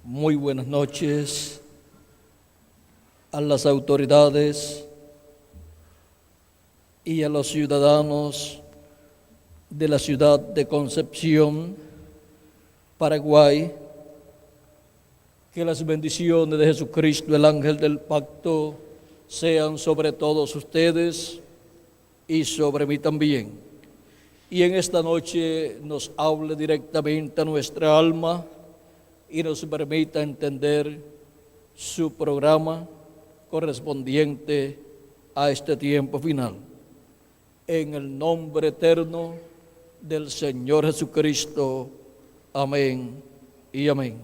Muy buenas noches a las autoridades y a los ciudadanos de la ciudad de Concepción, Paraguay. Que las bendiciones de Jesucristo, el ángel del pacto, sean sobre todos ustedes y sobre mí también. Y en esta noche nos hable directamente a nuestra alma y nos permita entender su programa correspondiente a este tiempo final. En el nombre eterno del Señor Jesucristo. Amén y amén.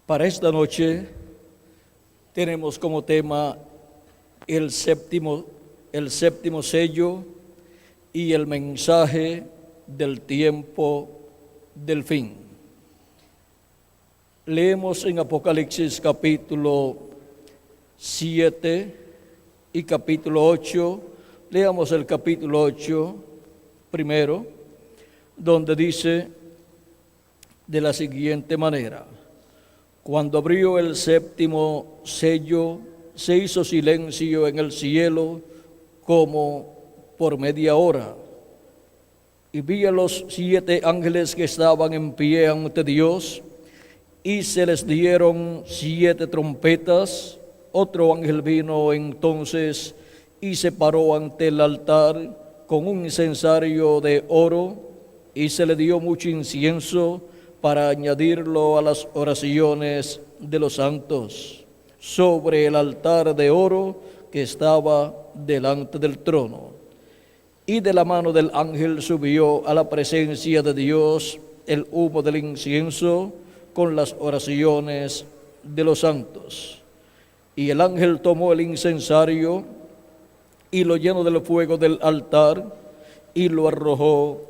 Para esta noche tenemos como tema el séptimo sello y el mensaje del tiempo del fin. Leemos en Apocalipsis capítulo 7 y capítulo 8. Leamos el capítulo 8 primero, donde dice de la siguiente manera: cuando abrió el séptimo sello, se hizo silencio en el cielo como por media hora. Y vi a los 7 ángeles que estaban en pie ante Dios, y se les dieron 7 trompetas. Otro ángel vino entonces y se paró ante el altar con un incensario de oro, y se le dio mucho incienso para añadirlo a las oraciones de los santos, sobre el altar de oro que estaba delante del trono. Y de la mano del ángel subió a la presencia de Dios el humo del incienso con las oraciones de los santos. Y el ángel tomó el incensario y lo llenó del fuego del altar y lo arrojó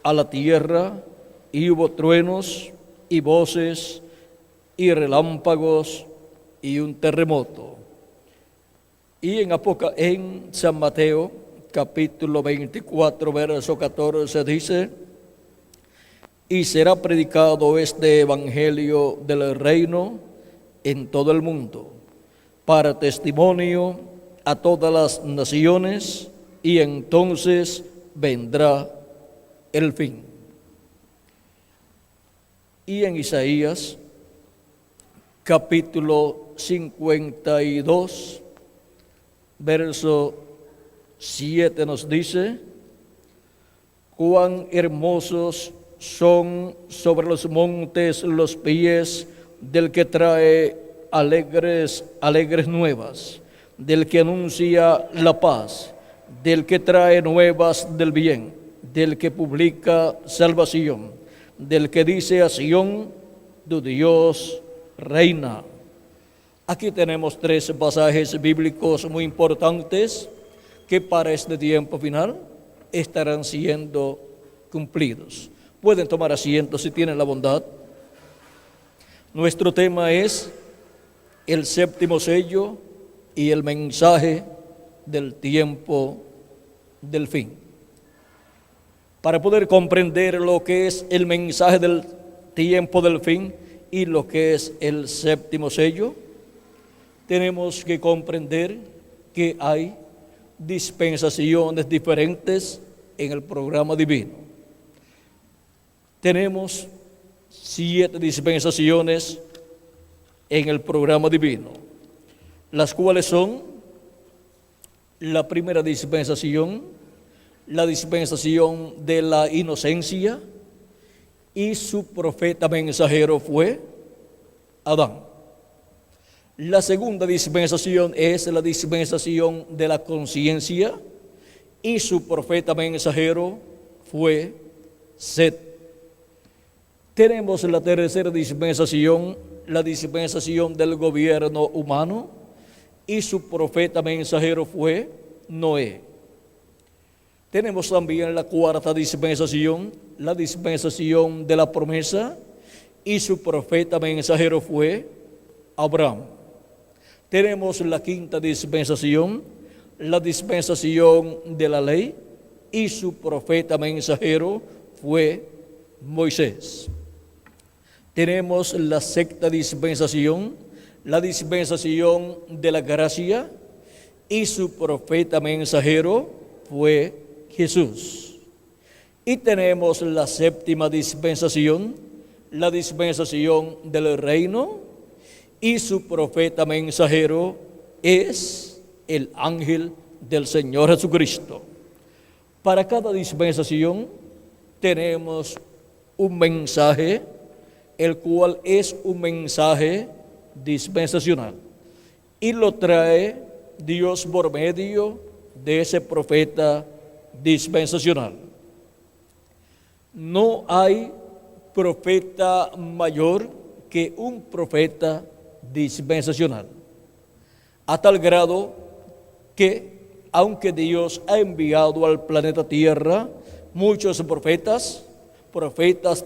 a la tierra, y hubo truenos y voces y relámpagos y un terremoto. Y en San Mateo capítulo 24, verso 14 dice: y será predicado este evangelio del reino en todo el mundo, para testimonio a todas las naciones, y entonces vendrá el fin. Y en Isaías capítulo 52, verso 7 nos dice: cuán hermosos son sobre los montes los pies del que trae alegres nuevas, del que anuncia la paz, del que trae nuevas del bien, del que publica salvación, del que dice a Sión: tu Dios reina. Aquí tenemos 3 pasajes bíblicos muy importantes que para este tiempo final estarán siendo cumplidos. Pueden tomar asiento si tienen la bondad. Nuestro tema es el séptimo sello y el mensaje del tiempo del fin. Para poder comprender lo que es el mensaje del tiempo del fin y lo que es el séptimo sello, tenemos que comprender que hay dispensaciones diferentes en el programa divino. Tenemos 7 dispensaciones en el programa divino, las cuales son: la primera dispensación, la dispensación de la inocencia, y su profeta mensajero fue Adán. La segunda dispensación es la dispensación de la conciencia, y su profeta mensajero fue Set. Tenemos la tercera dispensación, la dispensación del gobierno humano, y su profeta mensajero fue Noé. Tenemos también la cuarta dispensación, la dispensación de la promesa, y su profeta mensajero fue Abraham. Tenemos la quinta dispensación, la dispensación de la ley, y su profeta mensajero fue Moisés. tenemos la sexta dispensación, la dispensación de la gracia, y su profeta mensajero fue Jesús. Y tenemos la séptima dispensación, la dispensación del reino, y su profeta mensajero es el ángel del Señor Jesucristo. Para cada dispensación tenemos un mensaje, el cual es un mensaje dispensacional, y lo trae Dios por medio de ese profeta dispensacional. No hay profeta mayor que un profeta dispensacional, a tal grado que, aunque Dios ha enviado al planeta Tierra muchos profetas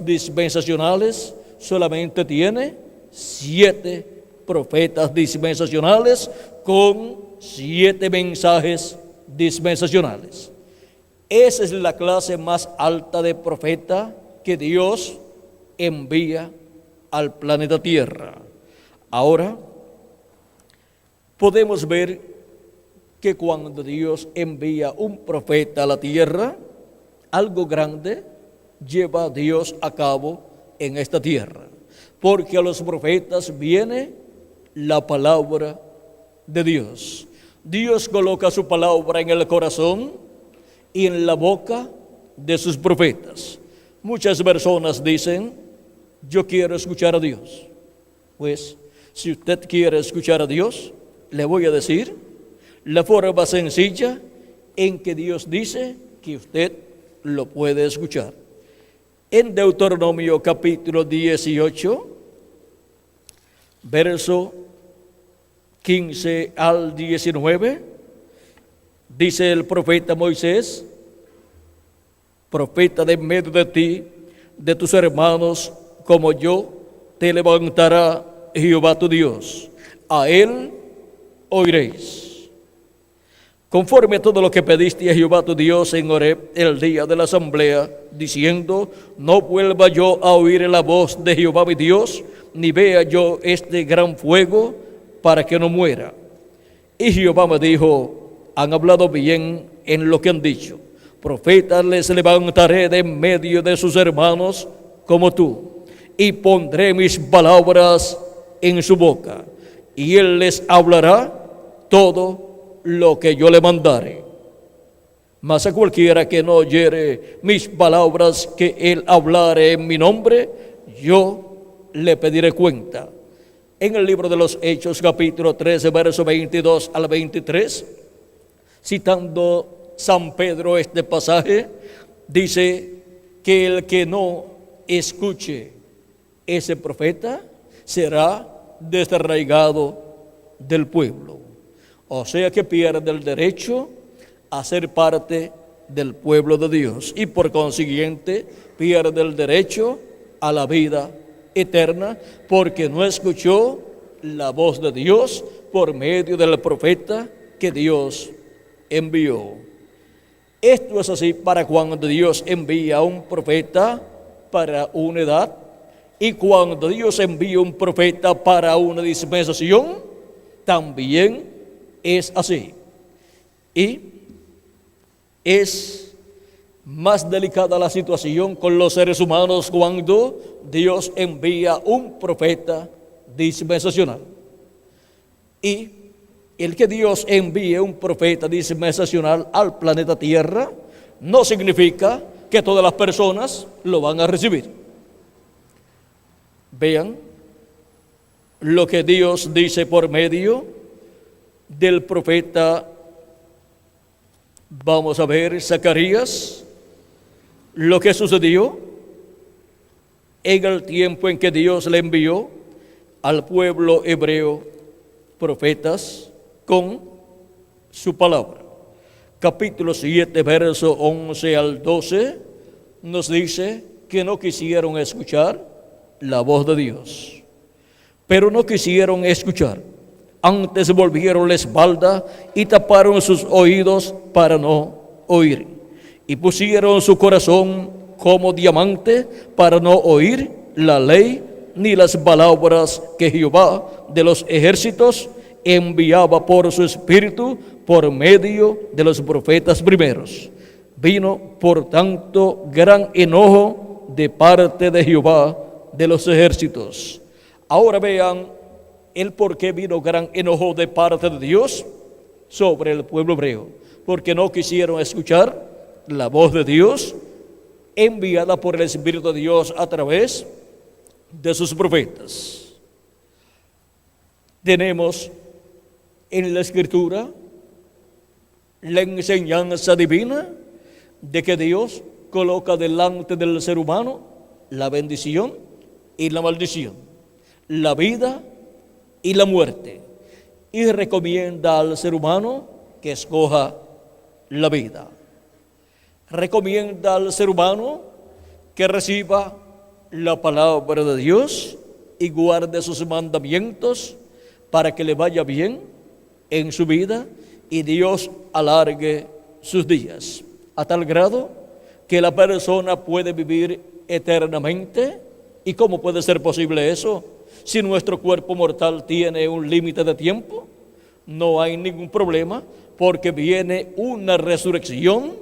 dispensacionales, solamente tiene 7 profetas dispensacionales con 7 mensajes dispensacionales. Esa es la clase más alta de profeta que Dios envía al planeta Tierra. Ahora, podemos ver que cuando Dios envía un profeta a la tierra, algo grande lleva Dios a cabo en esta tierra, porque a los profetas viene la palabra de Dios. Dios coloca su palabra en el corazón y en la boca de sus profetas. Muchas personas dicen: yo quiero escuchar a Dios. Pues, si usted quiere escuchar a Dios, le voy a decir la forma sencilla en que Dios dice que usted lo puede escuchar. En Deuteronomio capítulo 18, verso 15 al 19, dice el profeta Moisés: profeta de en medio de ti, de tus hermanos, como yo, te levantará Jehová tu Dios. A él oiréis. Conforme a todo lo que pediste a Jehová tu Dios en Horeb el día de la asamblea, diciendo: no vuelva yo a oír la voz de Jehová mi Dios, ni vea yo este gran fuego, para que no muera. Y Jehová me dijo: han hablado bien en lo que han dicho. Profetas les levantaré de en medio de sus hermanos como tú, y pondré mis palabras en su boca, y él les hablará todo lo que yo le mandare. Mas a cualquiera que no oyere mis palabras que él hablare en mi nombre, yo le pediré cuenta. En el libro de los Hechos, capítulo 13, verso 22 al 23, citando San Pedro este pasaje, dice que el que no escuche ese profeta será desarraigado del pueblo. O sea que pierde el derecho a ser parte del pueblo de Dios y por consiguiente pierde el derecho a la vida eterna, porque no escuchó la voz de Dios por medio del profeta que Dios envió. Esto es así para cuando Dios envía a un profeta para una edad, y cuando Dios envía un profeta para una dispensación, también es así. Y es más delicada la situación con los seres humanos cuando Dios envía un profeta dispensacional. Y el que Dios envíe un profeta dispensacional al planeta Tierra no significa que todas las personas lo van a recibir. Vean lo que Dios dice por medio del profeta. Vamos a ver Zacarías, lo que sucedió en el tiempo en que Dios le envió al pueblo hebreo profetas con su palabra. Capítulo 7, verso 11 al 12, nos dice que no quisieron escuchar la voz de Dios, pero no quisieron escuchar. Antes volvieron la espalda y taparon sus oídos para no oír, y pusieron su corazón como diamante para no oír la ley ni las palabras que Jehová de los ejércitos enviaba por su espíritu por medio de los profetas primeros. Vino, por tanto, gran enojo de parte de Jehová de los ejércitos. Ahora vean el por qué vino gran enojo de parte de Dios sobre el pueblo hebreo. Porque no quisieron escuchar la voz de Dios enviada por el Espíritu de Dios a través de sus profetas. Tenemos en la Escritura la enseñanza divina de que Dios coloca delante del ser humano la bendición y la maldición, la vida y la muerte, y recomienda al ser humano que escoja la vida. Recomienda al ser humano que reciba la palabra de Dios y guarde sus mandamientos para que le vaya bien en su vida y Dios alargue sus días, a tal grado que la persona puede vivir eternamente. ¿Y cómo puede ser posible eso? Si nuestro cuerpo mortal tiene un límite de tiempo, no hay ningún problema, porque viene una resurrección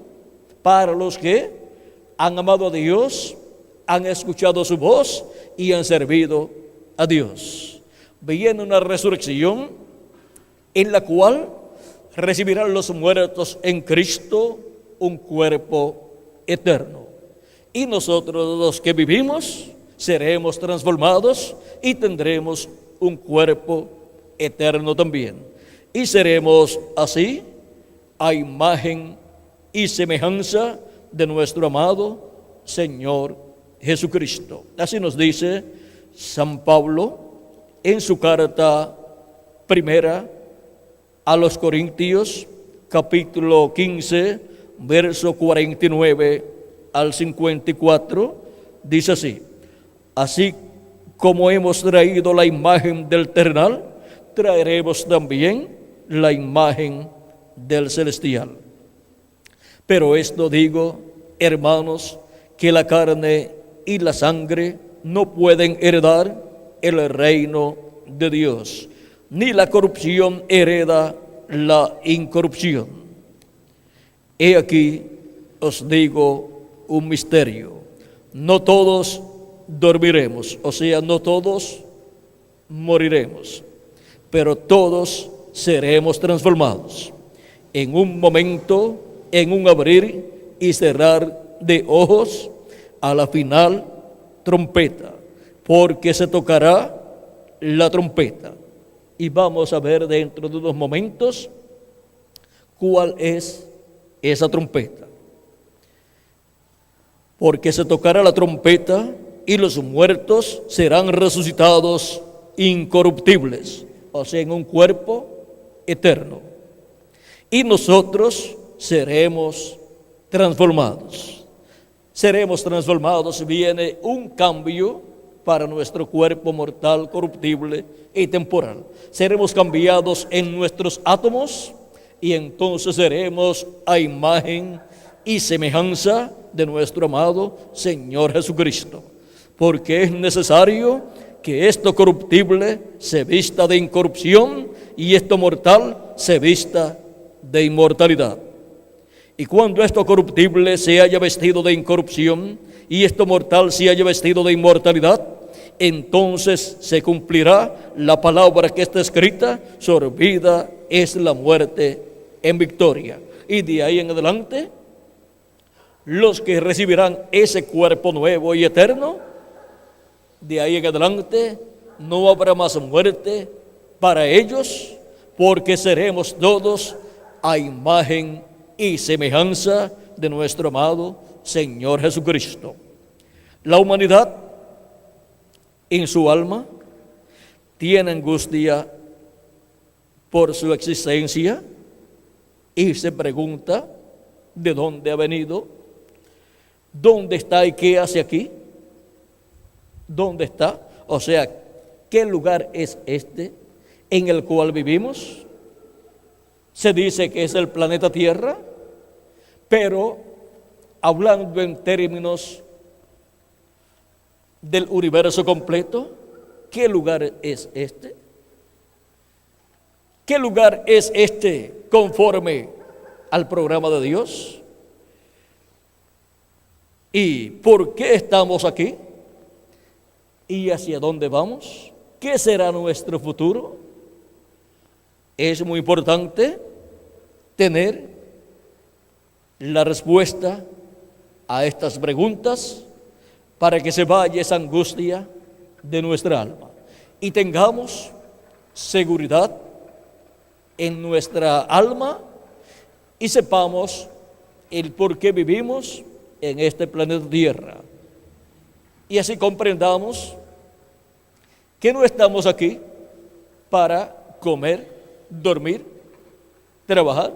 para los que han amado a Dios, han escuchado su voz y han servido a Dios. Viene una resurrección en la cual recibirán los muertos en Cristo un cuerpo eterno. Y nosotros los que vivimos seremos transformados y tendremos un cuerpo eterno también. Y seremos así a imagen y semejanza de nuestro amado Señor Jesucristo. Así nos dice San Pablo en su carta primera a los Corintios, capítulo 15, verso 49 al 54, dice así: así como hemos traído la imagen del terrenal, traeremos también la imagen del celestial. Pero esto digo, hermanos, que la carne y la sangre no pueden heredar el reino de Dios, ni la corrupción hereda la incorrupción. He aquí os digo un misterio: no todos dormiremos, o sea, no todos moriremos, pero todos seremos transformados en un momento, en un abrir y cerrar de ojos, a la final trompeta, porque se tocará la trompeta. Y vamos a ver dentro de unos momentos cuál es esa trompeta. Porque se tocará la trompeta y los muertos serán resucitados incorruptibles, o sea, en un cuerpo eterno. Y nosotros seremos transformados. Seremos transformados, viene un cambio para nuestro cuerpo mortal, corruptible y temporal. Seremos cambiados en nuestros átomos y entonces seremos a imagen y semejanza de nuestro amado Señor Jesucristo. Porque es necesario que esto corruptible se vista de incorrupción y esto mortal se vista de inmortalidad. Y cuando esto corruptible se haya vestido de incorrupción y esto mortal se haya vestido de inmortalidad, entonces se cumplirá la palabra que está escrita: sorbida es la muerte en victoria. Y de ahí en adelante, los que recibirán ese cuerpo nuevo y eterno, de ahí en adelante no habrá más muerte para ellos, porque seremos todos a imagen y semejanza de nuestro amado Señor Jesucristo. La humanidad en su alma tiene angustia por su existencia y se pregunta de dónde ha venido, dónde está y qué hace aquí, dónde está, o sea, qué lugar es este en el cual vivimos. Se dice que es el planeta Tierra, pero hablando en términos del universo completo, ¿qué lugar es este? ¿Qué lugar es este conforme al programa de Dios? ¿Y por qué estamos aquí? ¿Y hacia dónde vamos? ¿Qué será nuestro futuro? Es muy importante tener la respuesta a estas preguntas para que se vaya esa angustia de nuestra alma y tengamos seguridad en nuestra alma y sepamos el por qué vivimos en este planeta Tierra. Y así comprendamos que no estamos aquí para comer, dormir, trabajar,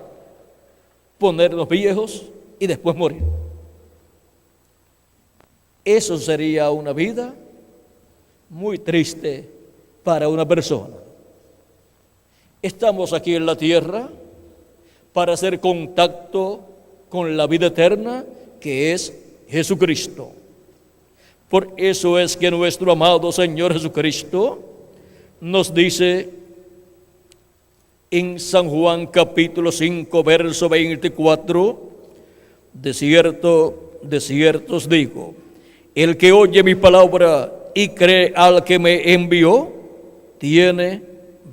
ponernos viejos y después morir. Eso sería una vida muy triste para una persona. Estamos aquí en la tierra para hacer contacto con la vida eterna que es Jesucristo. Por eso es que nuestro amado Señor Jesucristo nos dice en San Juan capítulo 5, verso 24, de cierto os digo, el que oye mi palabra y cree al que me envió, tiene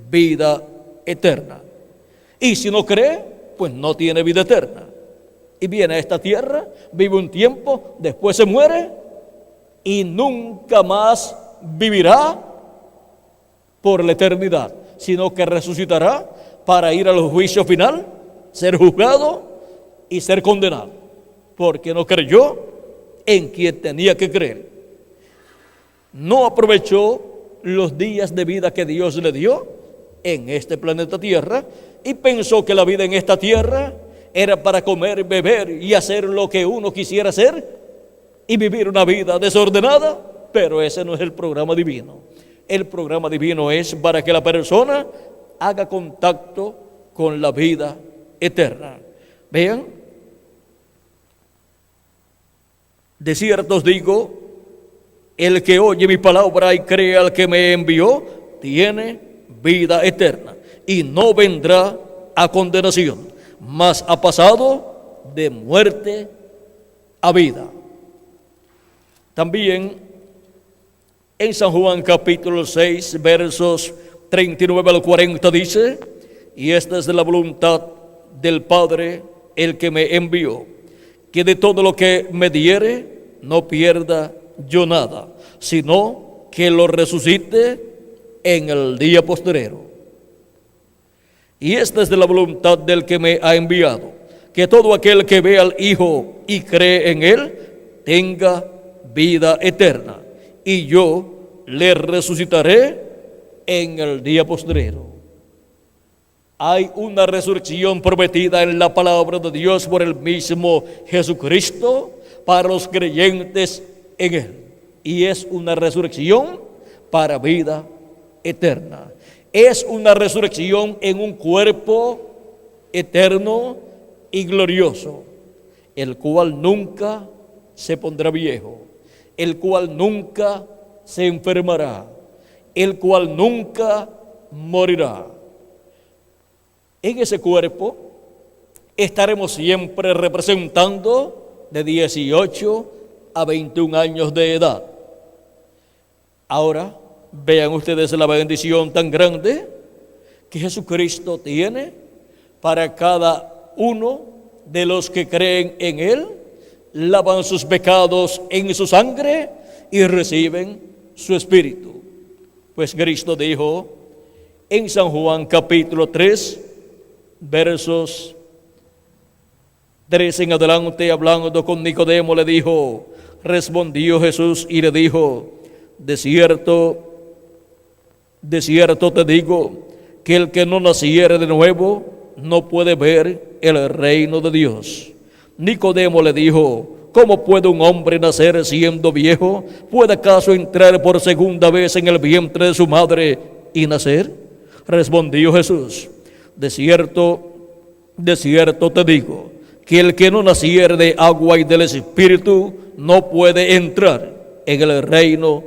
vida eterna. Y si no cree, pues no tiene vida eterna. Y viene a esta tierra, vive un tiempo, después se muere y nunca más vivirá por la eternidad, sino que resucitará para ir al juicio final, ser juzgado y ser condenado, porque no creyó en quien tenía que creer. No aprovechó los días de vida que Dios le dio en este planeta Tierra y pensó que la vida en esta tierra era para comer, beber y hacer lo que uno quisiera hacer y vivir una vida desordenada, pero ese no es el programa divino. El programa divino es para que la persona haga contacto con la vida eterna. Vean, de cierto os digo, el que oye mi palabra y cree al que me envió, tiene vida eterna y no vendrá a condenación, mas ha pasado de muerte a vida. También en San Juan capítulo 6, versos 39 al 40 dice, y esta es de la voluntad del Padre, el que me envió, que de todo lo que me diere, no pierda yo nada, sino que lo resucite en el día postrero. Y esta es de la voluntad del que me ha enviado, que todo aquel que ve al Hijo y cree en Él, tenga vida eterna, y yo le resucitaré en el día postrero. Hay una resurrección prometida en la palabra de Dios por el mismo Jesucristo para los creyentes en Él. Y es una resurrección para vida eterna. Es una resurrección en un cuerpo eterno y glorioso, el cual nunca se pondrá viejo, el cual nunca se enfermará, el cual nunca morirá. En ese cuerpo estaremos siempre representando de 18 a 21 años de edad. Ahora, vean ustedes la bendición tan grande que Jesucristo tiene para cada uno de los que creen en Él, lavan sus pecados en su sangre y reciben su Espíritu. Pues Cristo dijo en San Juan capítulo 3, versos 3 en adelante, hablando con Nicodemo, le dijo, respondió Jesús y le dijo, de cierto te digo, que el que no naciere de nuevo no puede ver el reino de Dios. Nicodemo le dijo, ¿cómo puede un hombre nacer siendo viejo? ¿Puede acaso entrar por segunda vez en el vientre de su madre y nacer? Respondió Jesús, de cierto te digo, que el que no naciere de agua y del Espíritu no puede entrar en el reino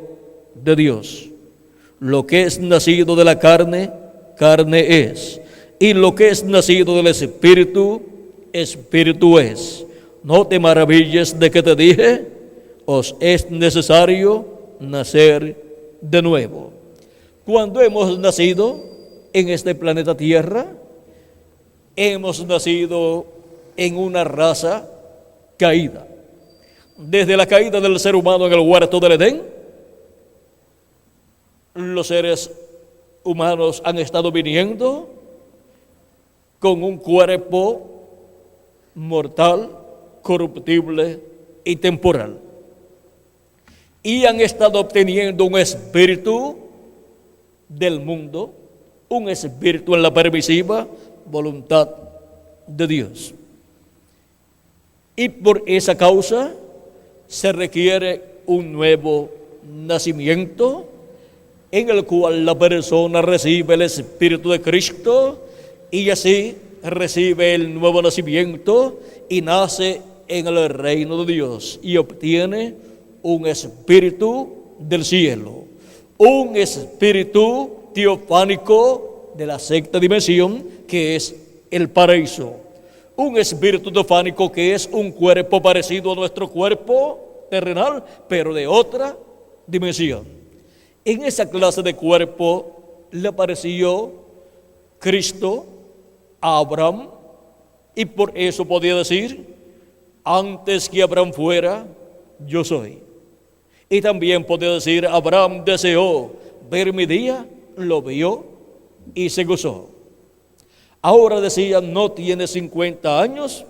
de Dios. Lo que es nacido de la carne, carne es. Y lo que es nacido del Espíritu, Espíritu es. No te maravilles de que te dije, os es necesario nacer de nuevo. Cuando hemos nacido en este planeta Tierra, hemos nacido en una raza caída. Desde la caída del ser humano en el huerto del Edén, los seres humanos han estado viniendo con un cuerpo mortal, corruptible y temporal. Y han estado obteniendo un espíritu del mundo, un espíritu en la permisiva voluntad de Dios. Y por esa causa se requiere un nuevo nacimiento en el cual la persona recibe el Espíritu de Cristo y así recibe el nuevo nacimiento y nace en el reino de Dios y obtiene un espíritu del cielo, un espíritu teofánico de la sexta dimensión que es el paraíso, un espíritu teofánico que es un cuerpo parecido a nuestro cuerpo terrenal, pero de otra dimensión. En esa clase de cuerpo le apareció Cristo a Abraham y por eso podía decir, antes que Abraham fuera, yo soy. Y también podía decir, Abraham deseó ver mi día, lo vio y se gozó. Ahora decía, no tiene 50 años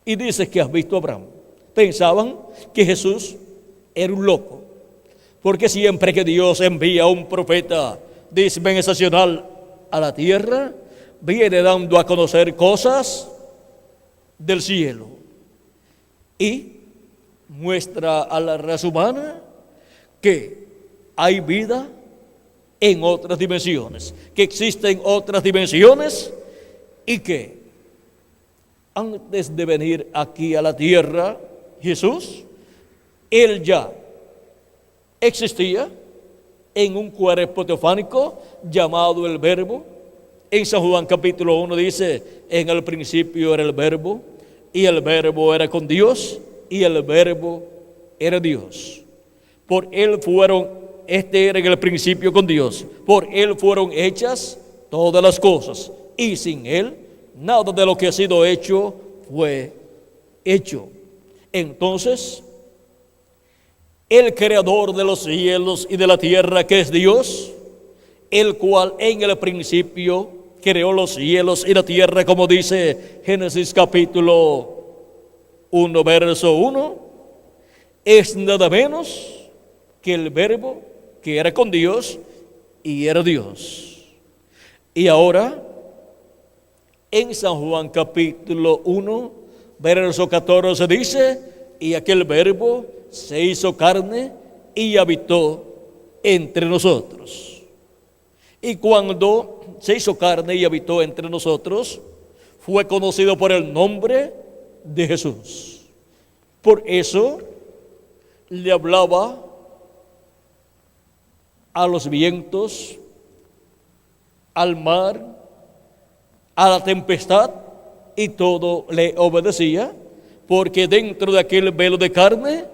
y dices que has visto a Abraham. Pensaban que Jesús era un loco, porque siempre que Dios envía a un profeta dispensacional a la tierra, viene dando a conocer cosas del cielo y muestra a la raza humana que hay vida en otras dimensiones, que existen otras dimensiones y que antes de venir aquí a la tierra, Jesús, Él ya existía en un cuerpo teofánico llamado el Verbo. En San Juan capítulo 1 dice, en el principio era el Verbo, y el Verbo era con Dios, y el Verbo era Dios. Por Él fueron, era en el principio con Dios, por Él fueron hechas todas las cosas, y sin Él, nada de lo que ha sido hecho fue hecho. Entonces, el creador de los cielos y de la tierra, que es Dios, el cual en el principio creó los cielos y la tierra, como dice Génesis capítulo 1, verso 1, es nada menos que el Verbo que era con Dios y era Dios. Y ahora, en San Juan capítulo 1, verso 14 dice, y aquel Verbo se hizo carne y habitó entre nosotros. Y cuando se hizo carne y habitó entre nosotros, fue conocido por el nombre de Jesús. Por eso le hablaba a los vientos, al mar, a la tempestad, y todo le obedecía, porque dentro de aquel velo de carne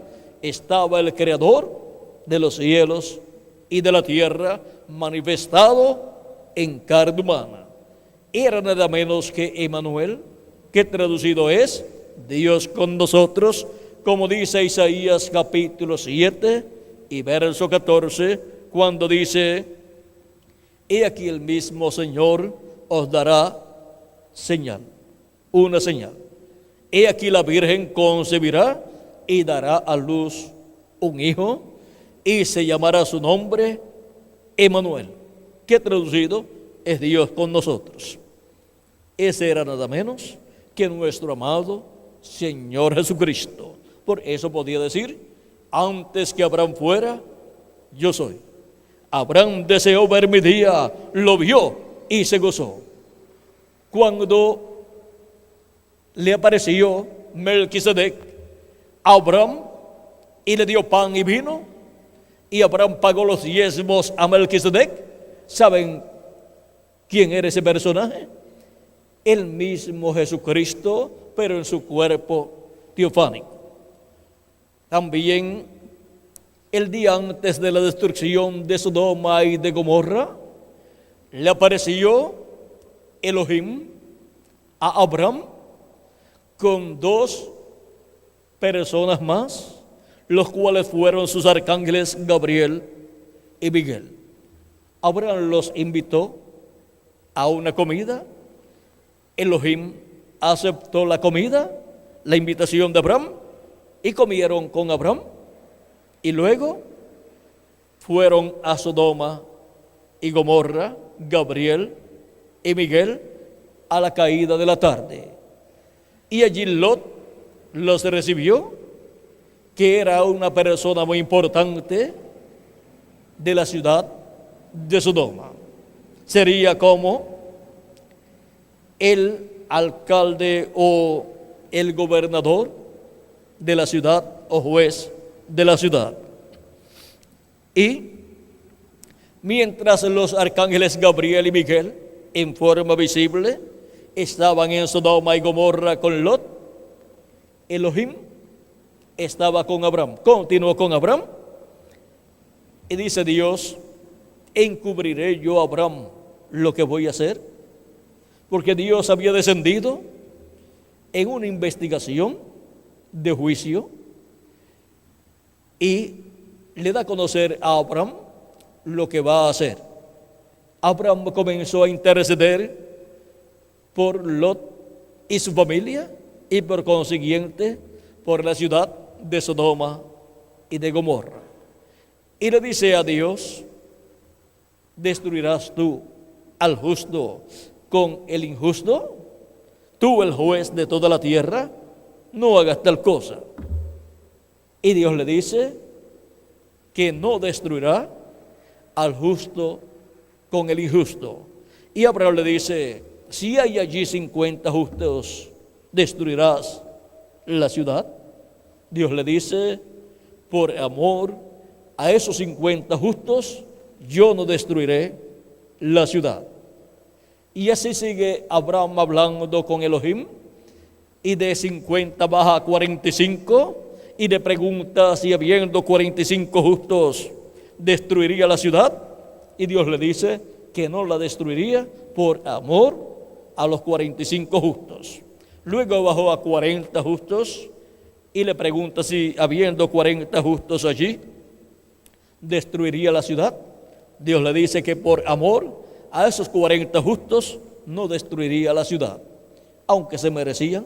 estaba el Creador de los cielos y de la tierra, manifestado en carne humana. Era nada menos que Emmanuel, que traducido es Dios con nosotros, como dice Isaías capítulo 7 y verso 14, cuando dice, he aquí el mismo Señor os dará señal, una señal. He aquí la Virgen concebirá y dará a luz un hijo y se llamará su nombre Emmanuel, que traducido es Dios con nosotros. Ese era nada menos que nuestro amado Señor Jesucristo. Por eso podía decir, antes que Abraham fuera, yo soy. Abraham deseó ver mi día, lo vio y se gozó. Cuando le apareció Melquisedec a Abraham y le dio pan y vino, y Abraham pagó los diezmos a Melquisedec. ¿Saben quién era ese personaje? El mismo Jesucristo, pero en su cuerpo teofánico. También el día antes de la destrucción de Sodoma y de Gomorra, le apareció Elohim a Abraham con dos personas más, los cuales fueron sus arcángeles Gabriel y Miguel. Abraham los invitó a una comida. Elohim aceptó la comida, la invitación de Abraham, y comieron con Abraham. Y luego fueron a Sodoma y Gomorra, Gabriel y Miguel, a la caída de la tarde. Y allí Lot los recibió, que era una persona muy importante de la ciudad de Sodoma. Sería como el alcalde o el gobernador de la ciudad o juez de la ciudad. Y mientras los arcángeles Gabriel y Miguel, en forma visible, estaban en Sodoma y Gomorra con Lot, Elohim estaba con Abraham, continuó con Abraham, y dice Dios: encubriré yo a Abraham lo que voy a hacer, porque Dios había descendido en una investigación de juicio y le da a conocer a Abraham lo que va a hacer. Abraham comenzó a interceder por Lot y su familia, y por consiguiente por la ciudad de Sodoma y de Gomorra. Y le dice a Dios: ¿destruirás tú al justo con el injusto? Tú, el juez de toda la tierra, no hagas tal cosa. Y Dios le dice que no destruirá al justo con el injusto. Y Abraham le dice: si hay allí 50 justos, ¿destruirás la ciudad? Dios le dice: por amor a esos 50 justos, yo no destruiré la ciudad. Y así sigue Abraham hablando con Elohim, y de 50 baja a 45, y le pregunta si habiendo 45 justos destruiría la ciudad, y Dios le dice que no la destruiría por amor a los 45 justos. Luego bajó a 40 justos y le pregunta si habiendo 40 justos allí destruiría la ciudad. Dios le dice que por amor a esos 40 justos no destruiría la ciudad, aunque se merecía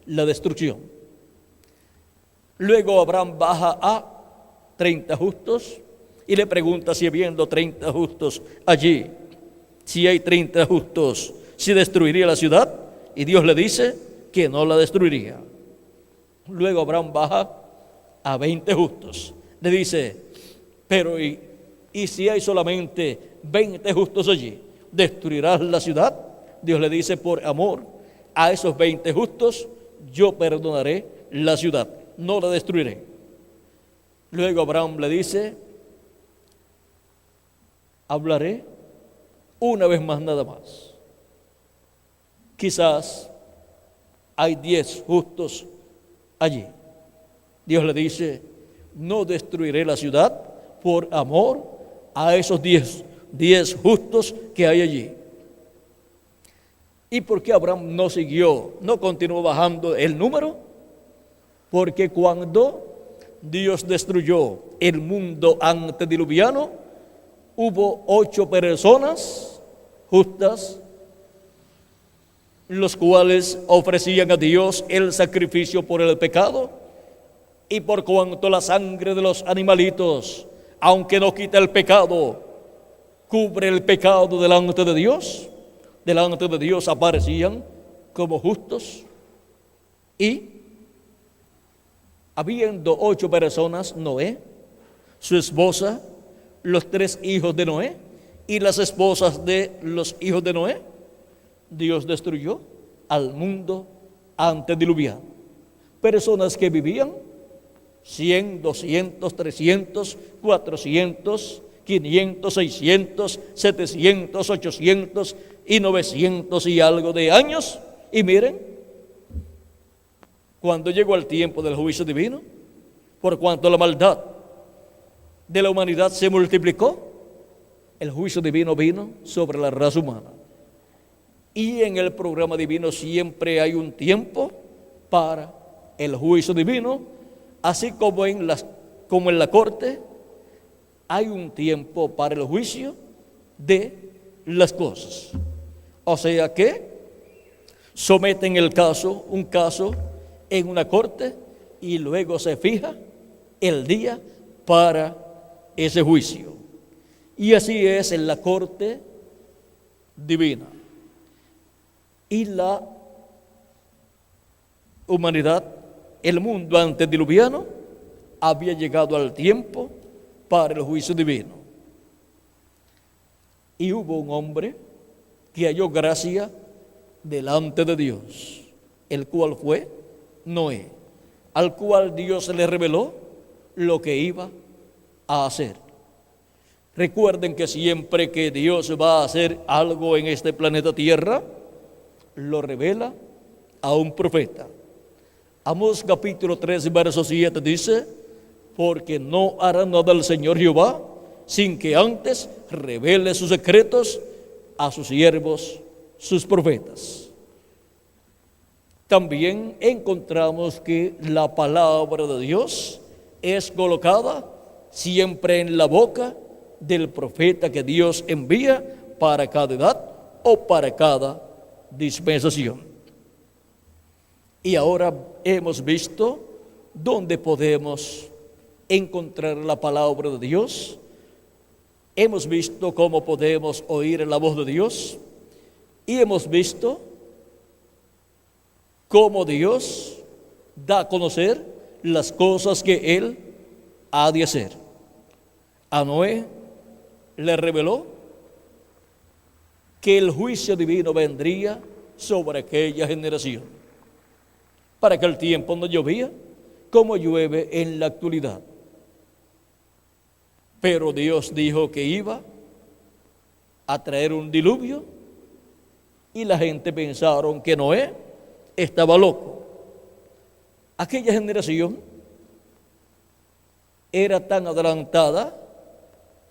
la destrucción. Luego Abraham baja a 30 justos y le pregunta si habiendo 30 justos allí, si hay 30 justos, si destruiría la ciudad, y Dios le dice que no la destruiría. Luego Abraham baja a 20 justos. Le dice: pero y si hay solamente 20 justos allí, ¿destruirás la ciudad? Dios le dice: por amor a esos 20 justos, yo perdonaré la ciudad, no la destruiré. Luego Abraham le dice: hablaré una vez más, nada más. Quizás hay 10 justos allí. Dios le dice: no destruiré la ciudad por amor a esos 10 justos que hay allí. ¿Y por qué Abraham no siguió, no continuó bajando el número? Porque cuando Dios destruyó el mundo antediluviano, hubo 8 personas justas, los cuales ofrecían a Dios el sacrificio por el pecado, y por cuanto la sangre de los animalitos, aunque no quita el pecado, cubre el pecado delante de Dios aparecían como justos. Y habiendo 8 personas, Noé, su esposa, los 3 hijos de Noé y las esposas de los hijos de Noé, Dios destruyó al mundo antediluviano. Personas que vivían 100, 200, 300, 400, 500, 600, 700, 800 y 900 y algo de años. Y miren, cuando llegó el tiempo del juicio divino, por cuanto la maldad de la humanidad se multiplicó, el juicio divino vino sobre la raza humana. Y en el programa divino siempre hay un tiempo para el juicio divino, así como en la corte hay un tiempo para el juicio de las cosas. O sea que someten un caso en una corte y luego se fija el día para ese juicio. Y así es en la corte divina. Y la humanidad, el mundo antediluviano, había llegado al tiempo para el juicio divino. Y hubo un hombre que halló gracia delante de Dios, el cual fue Noé, al cual Dios le reveló lo que iba a hacer. Recuerden que siempre que Dios va a hacer algo en este planeta Tierra, lo revela a un profeta. Amós capítulo 3, verso 7 dice: porque no hará nada el Señor Jehová sin que antes revele sus secretos a sus siervos, sus profetas. También encontramos que la palabra de Dios es colocada siempre en la boca del profeta que Dios envía para cada edad o para cada dispensación. Y ahora hemos visto dónde podemos encontrar la palabra de Dios. Hemos visto cómo podemos oír la voz de Dios. Y hemos visto cómo Dios da a conocer las cosas que Él ha de hacer. A Noé le reveló que el juicio divino vendría sobre aquella generación, para que el tiempo no llovía como llueve en la actualidad. Pero Dios dijo que iba a traer un diluvio y la gente pensaron que Noé estaba loco. Aquella generación era tan adelantada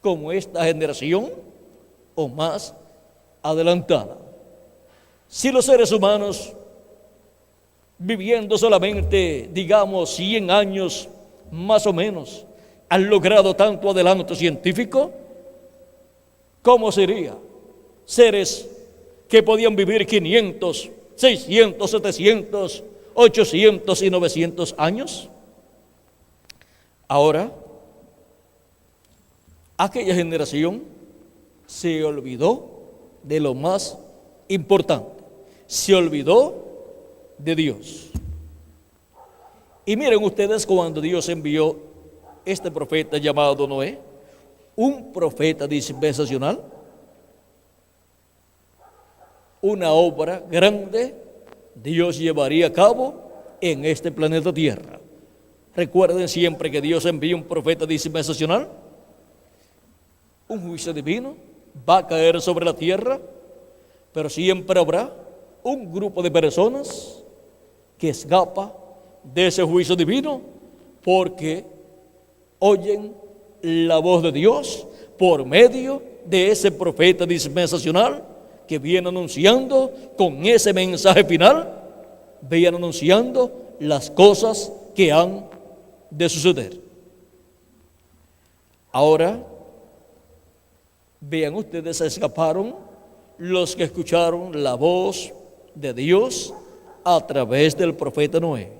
como esta generación o más adelantada. Si los seres humanos, viviendo solamente, digamos, 100 años más o menos, han logrado tanto adelanto científico, ¿cómo sería seres que podían vivir 500, 600, 700, 800 y 900 años? Ahora, aquella generación se olvidó de lo más importante, se olvidó de Dios. Y miren ustedes, cuando Dios envió este profeta llamado Noé, un profeta dispensacional, una obra grande Dios llevaría a cabo en este planeta Tierra. Recuerden siempre que Dios envía un profeta dispensacional, un juicio divino va a caer sobre la tierra, pero siempre habrá un grupo de personas que escapa de ese juicio divino porque oyen la voz de Dios por medio de ese profeta dispensacional que viene anunciando con ese mensaje final, viene anunciando las cosas que han de suceder. Ahora, vean ustedes, escaparon los que escucharon la voz de Dios a través del profeta Noé.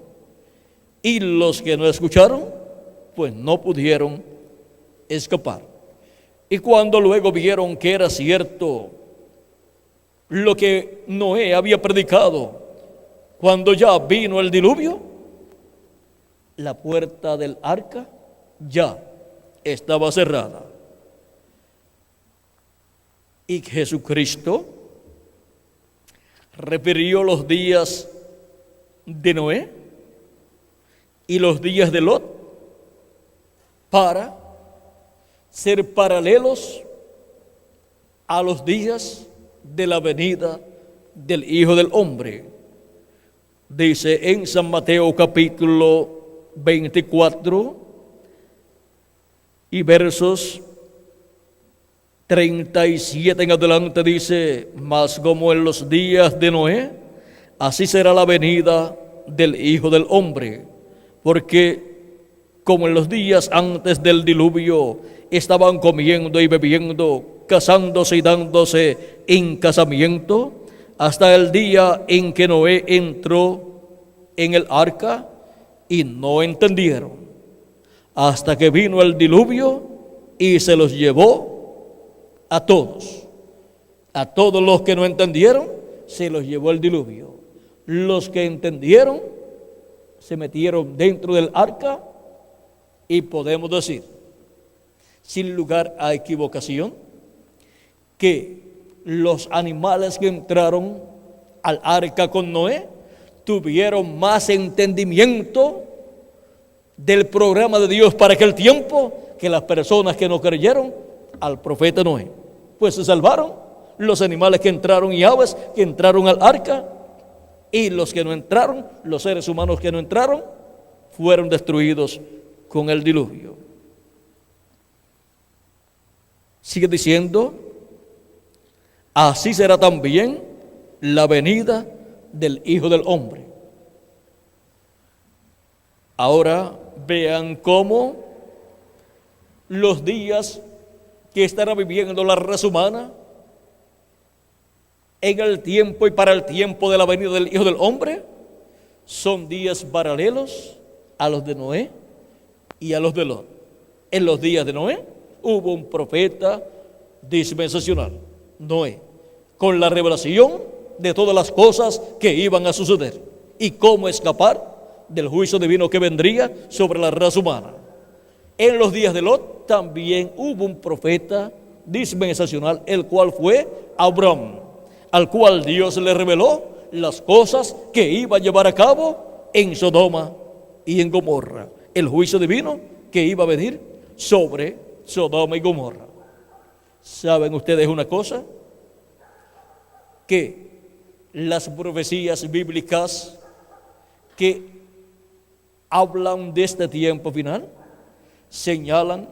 Y los que no escucharon, pues no pudieron escapar. Y cuando luego vieron que era cierto lo que Noé había predicado, cuando ya vino el diluvio, la puerta del arca ya estaba cerrada. Y Jesucristo refirió los días de Noé y los días de Lot para ser paralelos a los días de la venida del Hijo del Hombre. Dice en San Mateo capítulo 24 y versos 37 en adelante, dice: mas como en los días de Noé, así será la venida del Hijo del Hombre. Porque como en los días antes del diluvio estaban comiendo y bebiendo, casándose y dándose en casamiento, hasta el día en que Noé entró en el arca, y no entendieron, hasta que vino el diluvio y se los llevó a todos. A todos los que no entendieron, se los llevó el diluvio. Los que entendieron, se metieron dentro del arca, y podemos decir, sin lugar a equivocación, que los animales que entraron al arca con Noé tuvieron más entendimiento del programa de Dios para aquel tiempo que las personas que no creyeron al profeta Noé. Pues se salvaron los animales que entraron y aves que entraron al arca, y los que no entraron, los seres humanos que no entraron, fueron destruidos con el diluvio. Sigue diciendo: así será también la venida del Hijo del Hombre. Ahora vean cómo los días que estará viviendo la raza humana en el tiempo y para el tiempo de la venida del Hijo del Hombre son días paralelos a los de Noé y a los de Lot. En los días de Noé hubo un profeta dispensacional, Noé, con la revelación de todas las cosas que iban a suceder y cómo escapar del juicio divino que vendría sobre la raza humana. En los días de Lot también hubo un profeta dispensacional, el cual fue Abraham, al cual Dios le reveló las cosas que iba a llevar a cabo en Sodoma y en Gomorra, el juicio divino que iba a venir sobre Sodoma y Gomorra. ¿Saben ustedes una cosa? Que las profecías bíblicas que hablan de este tiempo final señalan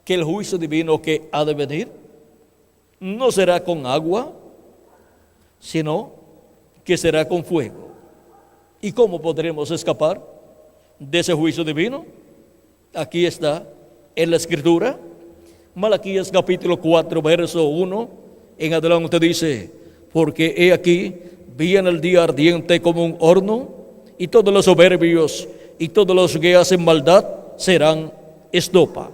que el juicio divino que ha de venir no será con agua, sino que será con fuego. ¿Y cómo podremos escapar de ese juicio divino? Aquí está en la Escritura, Malaquías capítulo 4, verso 1 en adelante, dice: porque he aquí, vi en el día ardiente como un horno, y todos los soberbios y todos los que hacen maldad serán estopa.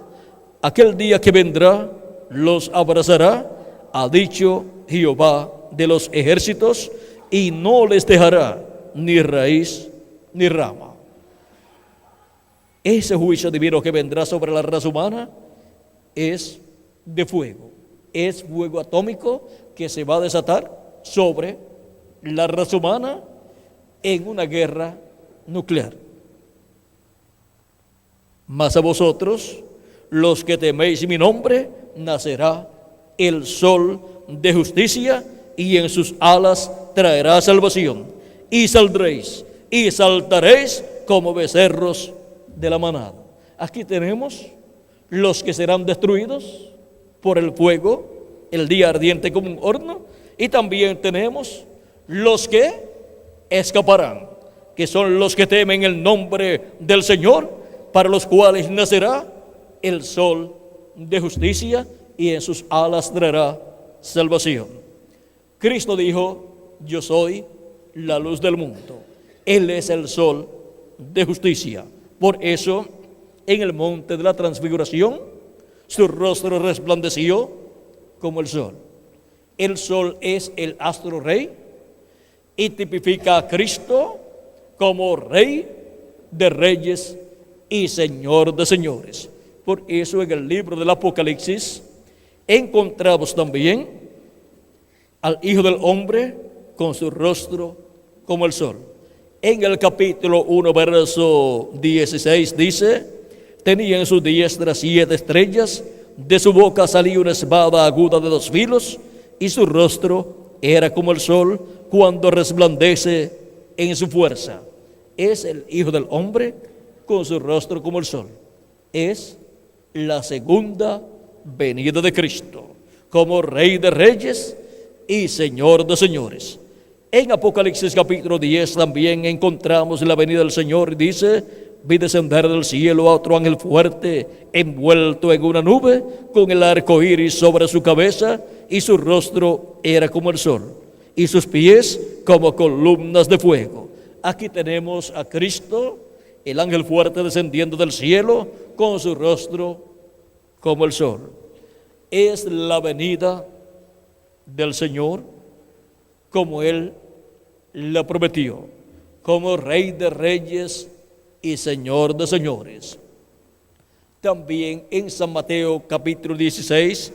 Aquel día que vendrá los abrazará, ha dicho Jehová de los ejércitos, y no les dejará ni raíz ni rama. Ese juicio divino que vendrá sobre la raza humana es de fuego, es fuego atómico que se va a desatar sobre la raza humana en una guerra nuclear. Mas a vosotros, los que teméis mi nombre, nacerá el sol de justicia, y en sus alas traerá salvación, y saldréis y saltaréis como becerros de la manada. Aquí tenemos los que serán destruidos por el fuego, el día ardiente como un horno, y también tenemos los que escaparán, que son los que temen el nombre del Señor, para los cuales nacerá el sol de justicia, y en sus alas traerá salvación. Cristo dijo: yo soy la luz del mundo. Él es el sol de justicia. Por eso, en el monte de la transfiguración, su rostro resplandeció como el sol. El sol es el astro rey y tipifica a Cristo como Rey de reyes y Señor de señores. Por eso en el libro del Apocalipsis encontramos también al Hijo del Hombre con su rostro como el sol. En el capítulo 1, verso 16 dice: Tenía en su diestra 7 estrellas, de su boca salía una espada aguda de 2 filos, y su rostro era como el sol cuando resplandece en su fuerza. Es el Hijo del Hombre con su rostro como el sol. Es la segunda venida de Cristo, como Rey de Reyes y Señor de Señores. En Apocalipsis capítulo 10 también encontramos la venida del Señor. Dice: vi descender del cielo a otro ángel fuerte, envuelto en una nube, con el arco iris sobre su cabeza, y su rostro era como el sol, y sus pies como columnas de fuego. Aquí tenemos a Cristo, el ángel fuerte descendiendo del cielo, con su rostro como el sol. Es la venida del Señor como Él la prometió, como Rey de Reyes y Señor de Señores. También en San Mateo capítulo 16,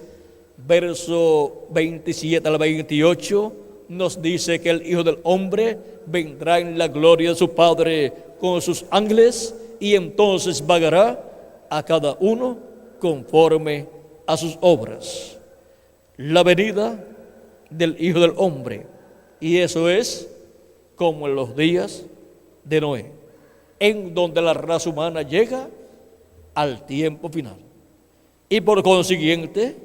verso 27 al 28, nos dice que el Hijo del Hombre vendrá en la gloria de su Padre con sus ángeles, y entonces pagará a cada uno conforme a sus obras. La venida del Hijo del Hombre, y eso es como en los días de Noé, en donde la raza humana llega al tiempo final. Y por consiguiente,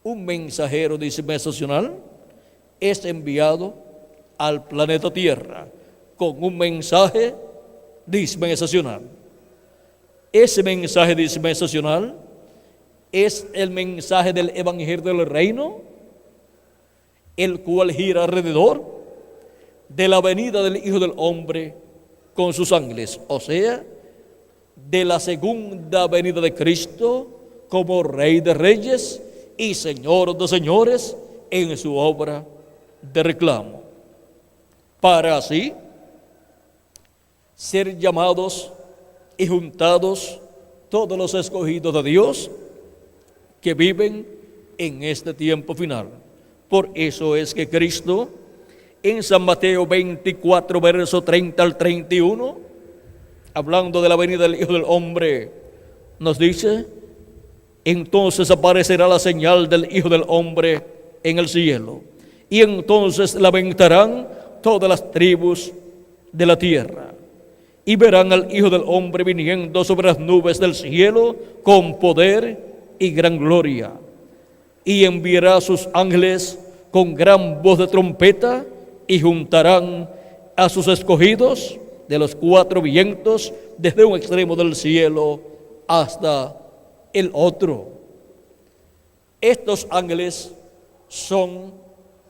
un mensajero dispensacional es enviado al planeta Tierra con un mensaje dispensacional. Ese mensaje dispensacional es el mensaje del Evangelio del Reino, el cual gira alrededor de la venida del Hijo del Hombre con sus ángeles, o sea, de la segunda venida de Cristo como Rey de Reyes y Señor de Señores en su obra de reclamo, para así ser llamados y juntados todos los escogidos de Dios que viven en este tiempo final. Por eso es que Cristo, en San Mateo 24, verso 30 al 31, hablando de la venida del Hijo del Hombre, nos dice: entonces aparecerá la señal del Hijo del Hombre en el cielo, y entonces lamentarán todas las tribus de la tierra, y verán al Hijo del Hombre viniendo sobre las nubes del cielo con poder y gran gloria, y enviará a sus ángeles con gran voz de trompeta, y juntarán a sus escogidos de los 4 vientos, desde un extremo del cielo hasta el otro. Estos ángeles son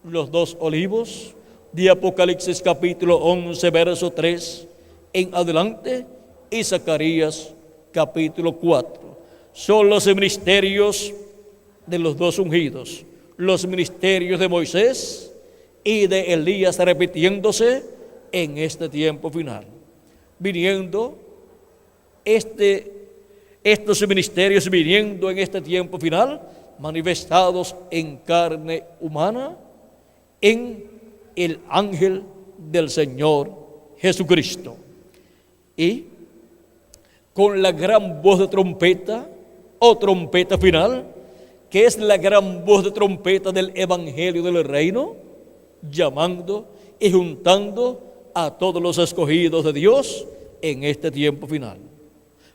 los 2 olivos de Apocalipsis capítulo 11, verso 3 en adelante, y Zacarías capítulo 4. Son los ministerios de los 2 ungidos, los ministerios de Moisés y de Elías, repitiéndose en este tiempo final, viniendo estos ministerios viniendo en este tiempo final, manifestados en carne humana, en el ángel del Señor Jesucristo. Y con la gran voz de trompeta, o trompeta final, que es la gran voz de trompeta del Evangelio del Reino, llamando y juntando a todos los escogidos de Dios en este tiempo final.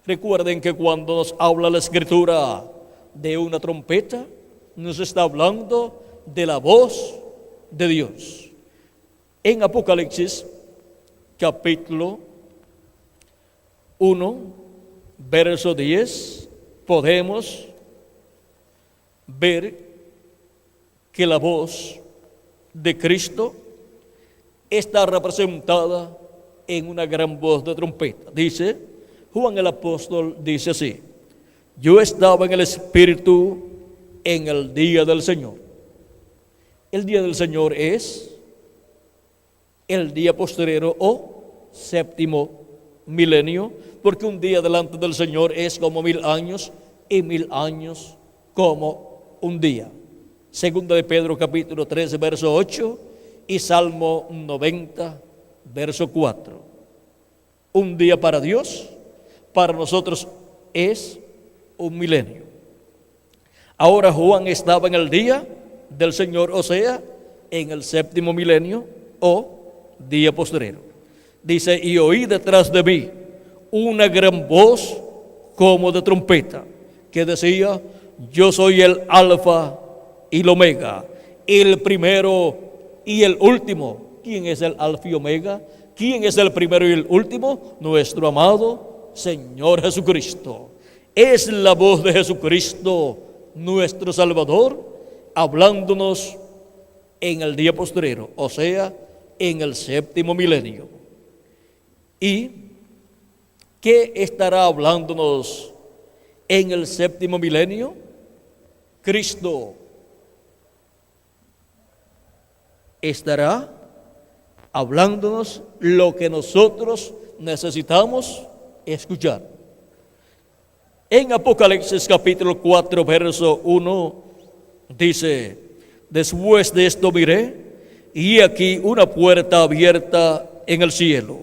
Recuerden que cuando nos habla la Escritura de una trompeta, nos está hablando de la voz de Dios. En Apocalipsis capítulo 1, verso 10, podemos ver que la voz de Cristo está representada en una gran voz de trompeta. Dice, Juan el apóstol dice así: yo estaba en el Espíritu en el día del Señor. El día del Señor es el día postrero o séptimo milenio, porque un día delante del Señor es como 1000 años, y 1000 años como un día. Segunda de Pedro capítulo 13, verso 8, y Salmo 90, verso 4. Un día para Dios, para nosotros es un milenio. Ahora Juan estaba en el día del Señor, o sea, en el séptimo milenio o día postrero. Dice, y oí detrás de mí una gran voz como de trompeta, que decía, yo soy el Alfa y el Omega, el primero y el último. ¿Quién es el Alfa y Omega? ¿Quién es el primero y el último? Nuestro amado Señor Jesucristo. Es la voz de Jesucristo, nuestro Salvador, hablándonos en el día postrero, o sea, en el séptimo milenio. ¿Y qué estará hablándonos en el séptimo milenio? Cristo estará hablándonos lo que nosotros necesitamos escuchar. En Apocalipsis capítulo 4, verso 1, dice, después de esto miré, y aquí una puerta abierta en el cielo,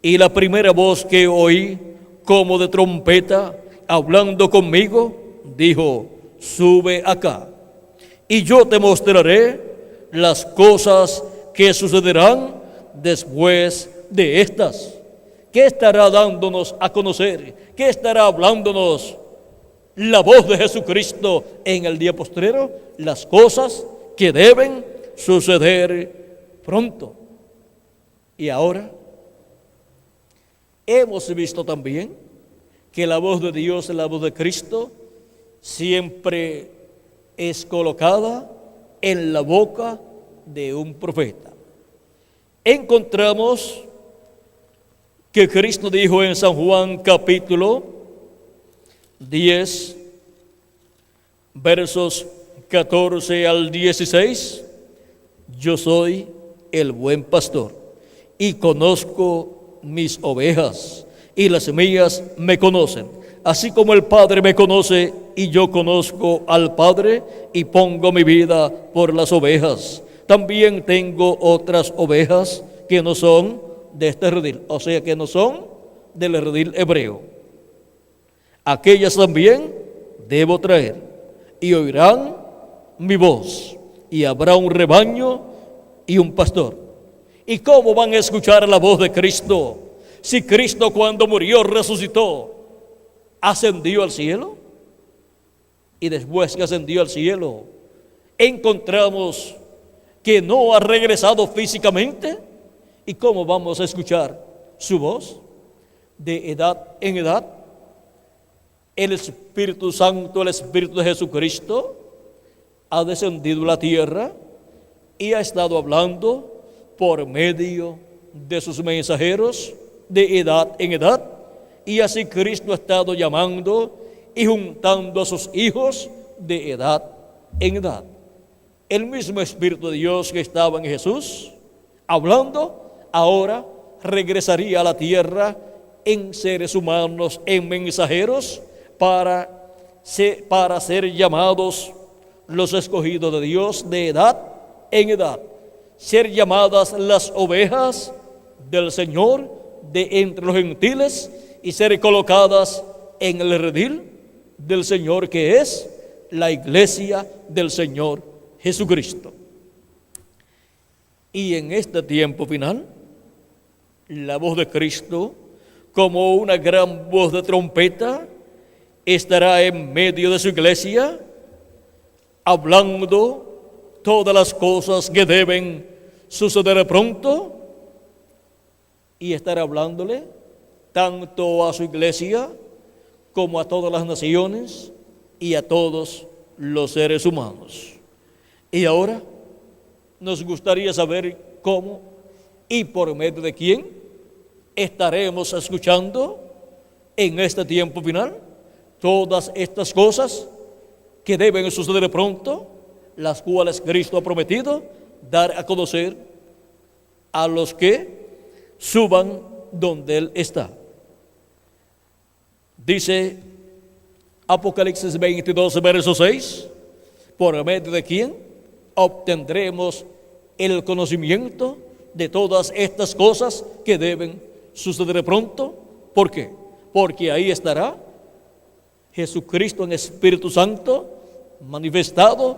y la primera voz que oí, como de trompeta, hablando conmigo, dijo, sube acá, y yo te mostraré las cosas que sucederán después de estas. ¿Qué estará dándonos a conocer? ¿Qué estará hablándonos la voz de Jesucristo en el día postrero? Las cosas que deben suceder pronto. Y ahora hemos visto también que la voz de Dios, la voz de Cristo, siempre es colocada en la boca de un profeta. Encontramos que Cristo dijo en San Juan capítulo 10, versos 14 al 16, yo soy el buen pastor y conozco mis ovejas y las mías me conocen, así como el Padre me conoce y yo conozco al Padre y pongo mi vida por las ovejas. También tengo otras ovejas que no son de este redil, o sea que no son del redil hebreo. Aquellas también debo traer y oirán mi voz y habrá un rebaño y un pastor. ¿Y cómo van a escuchar la voz de Cristo si Cristo cuando murió resucitó, ascendió al cielo? Y después que ascendió al cielo, encontramos que no ha regresado físicamente. ¿Y cómo vamos a escuchar su voz? De edad en edad, el Espíritu Santo, el Espíritu de Jesucristo, ha descendido a la tierra y ha estado hablando por medio de sus mensajeros de edad en edad. Y así Cristo ha estado llamando y juntando a sus hijos de edad en edad. El mismo Espíritu de Dios que estaba en Jesús, hablando, ahora regresaría a la tierra en seres humanos, en mensajeros, para ser llamados los escogidos de Dios de edad en edad, ser llamadas las ovejas del Señor de entre los gentiles y ser colocadas en el redil del Señor, que es la iglesia del Señor Jesucristo. Y en este tiempo final, la voz de Cristo, como una gran voz de trompeta, estará en medio de su iglesia, hablando todas las cosas que deben suceder pronto, y estará hablándole tanto a su iglesia como a todas las naciones y a todos los seres humanos. Y ahora nos gustaría saber cómo y por medio de quién estaremos escuchando en este tiempo final todas estas cosas que deben suceder pronto, las cuales Cristo ha prometido dar a conocer a los que suban donde Él está. Dice Apocalipsis 22, verso 6, por medio de quién obtendremos el conocimiento de todas estas cosas que deben suceder pronto. ¿Por qué? Porque ahí estará Jesucristo en Espíritu Santo, manifestado,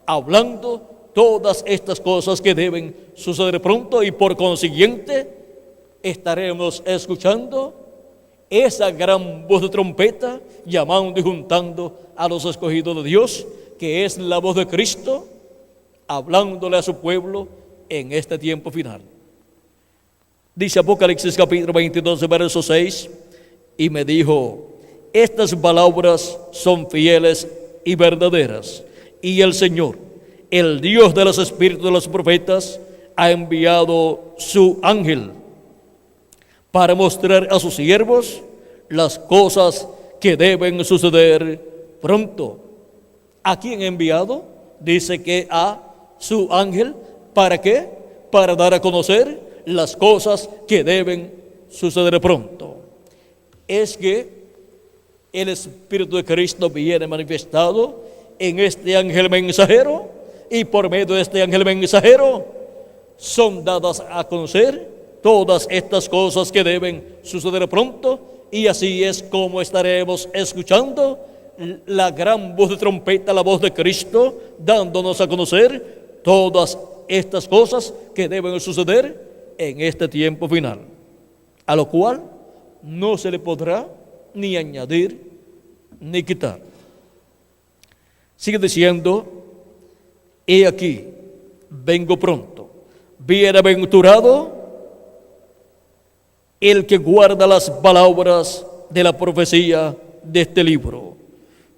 hablando todas estas cosas que deben suceder pronto, y por consiguiente estaremos escuchando esa gran voz de trompeta llamando y juntando a los escogidos de Dios, que es la voz de Cristo hablándole a su pueblo en este tiempo final. Dice Apocalipsis capítulo 22, verso 6, y me dijo: estas palabras son fieles y verdaderas, y el Señor, el Dios de los espíritus de los profetas, ha enviado su ángel para mostrar a sus siervos las cosas que deben suceder pronto. ¿A quién ha enviado? Dice que a su ángel. ¿Para qué? Para dar a conocer las cosas que deben suceder pronto. Es que el Espíritu de Cristo viene manifestado en este ángel mensajero, y por medio de este ángel mensajero son dadas a conocer todas estas cosas que deben suceder pronto, y así es como estaremos escuchando la gran voz de trompeta, la voz de Cristo, dándonos a conocer todas estas cosas que deben suceder en este tiempo final, a lo cual no se le podrá ni añadir ni quitar. Sigue diciendo: he aquí, vengo pronto. Bienaventurado el que guarda las palabras de la profecía de este libro.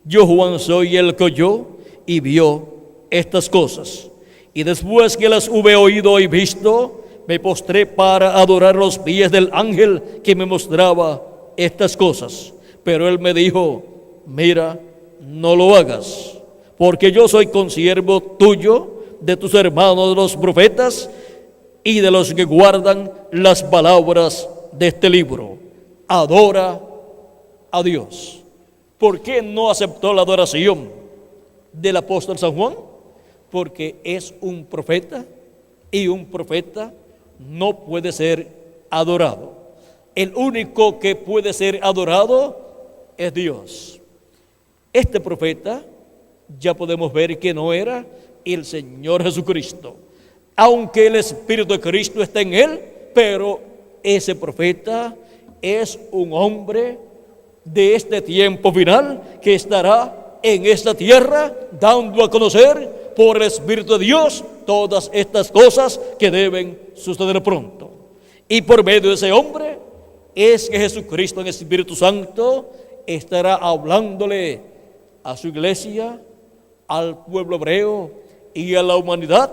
Yo, Juan, soy el que oyó y vio estas cosas, y después que las hube oído y visto, me postré para adorar los pies del ángel que me mostraba estas cosas. Pero él me dijo: mira, no lo hagas, porque yo soy consiervo tuyo, de tus hermanos los profetas, y de los que guardan las palabras de este libro. Adora a Dios. ¿Por qué no aceptó la adoración del apóstol San Juan? Porque es un profeta, y un profeta no puede ser adorado. El único que puede ser adorado es Dios. Este profeta ya podemos ver que no era el Señor Jesucristo, aunque el Espíritu de Cristo está en él, pero ese profeta es un hombre de este tiempo final que estará en esta tierra dando a conocer por el Espíritu de Dios todas estas cosas que deben suceder pronto. Y por medio de ese hombre es que Jesucristo en el Espíritu Santo estará hablándole a su iglesia, al pueblo hebreo y a la humanidad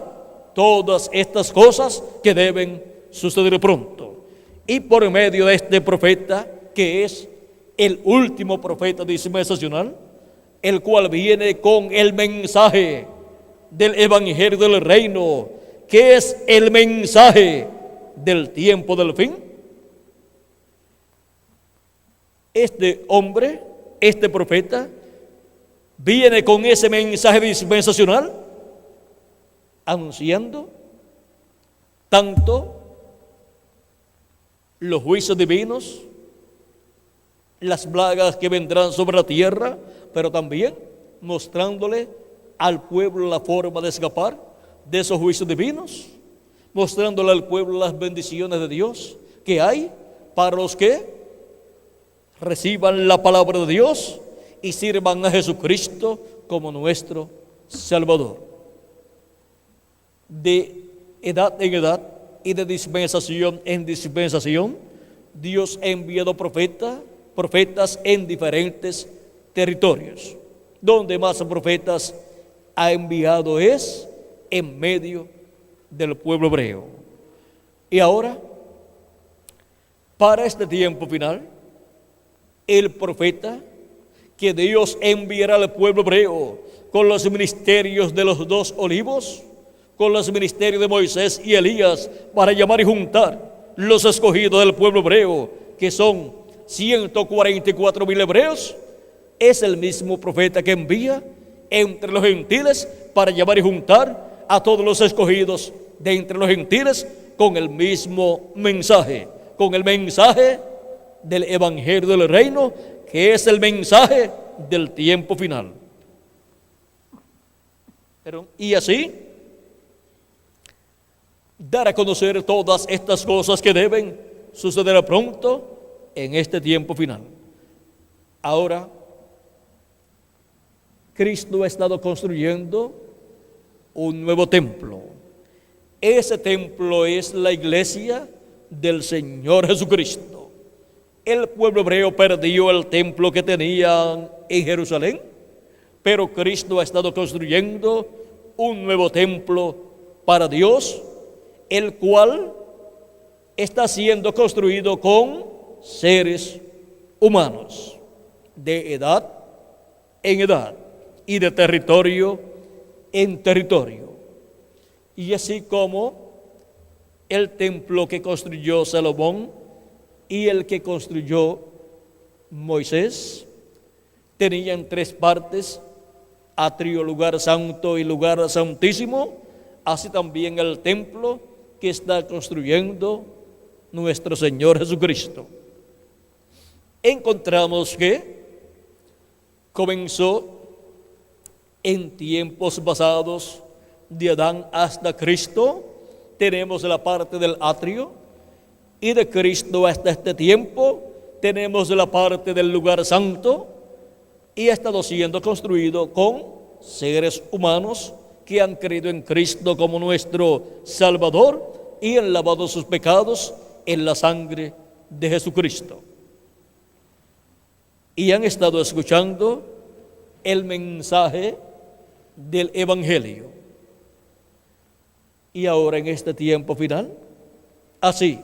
todas estas cosas que deben suceder pronto. Y por medio de este profeta, que es el último profeta dispensacional, el cual viene con el mensaje del evangelio del reino, que es el mensaje del tiempo del fin. Este hombre, este profeta, viene con ese mensaje dispensacional, anunciando tanto los juicios divinos, las plagas que vendrán sobre la tierra, pero también mostrándole al pueblo la forma de escapar de esos juicios divinos, mostrándole al pueblo las bendiciones de Dios que hay para los que reciban la palabra de Dios y sirvan a Jesucristo como nuestro Salvador. De edad en edad y de dispensación en dispensación, Dios ha enviado profetas en diferentes territorios. Donde más profetas ha enviado es en medio del pueblo hebreo. Y ahora, para este tiempo final, el profeta que Dios enviará al pueblo hebreo con los ministerios de los dos olivos, con los ministerios de Moisés y Elías, para llamar y juntar los escogidos del pueblo hebreo, que son 144,000 hebreos, es el mismo profeta que envía entre los gentiles para llamar y juntar a todos los escogidos de entre los gentiles con el mismo mensaje, con el mensaje del evangelio del reino, que es el mensaje del tiempo final. Y así, dar a conocer todas estas cosas que deben suceder pronto en este tiempo final. Ahora, Cristo ha estado construyendo un nuevo templo. Ese templo es la iglesia del Señor Jesucristo. El pueblo hebreo perdió el templo que tenían en Jerusalén, pero Cristo ha estado construyendo un nuevo templo para Dios, el cual está siendo construido con seres humanos, de edad en edad y de territorio en territorio. Y así como el templo que construyó Salomón y el que construyó Moisés tenían 3 partes: atrio, lugar santo y lugar santísimo. Así también el templo que está construyendo nuestro Señor Jesucristo. Encontramos que comenzó en tiempos pasados, de Adán hasta Cristo. Tenemos la parte del atrio, y de Cristo hasta este tiempo tenemos la parte del lugar santo, y ha estado siendo construido con seres humanos que han creído en Cristo como nuestro Salvador y han lavado sus pecados en la sangre de Jesucristo. Y han estado escuchando el mensaje del Evangelio. Y ahora en este tiempo final, así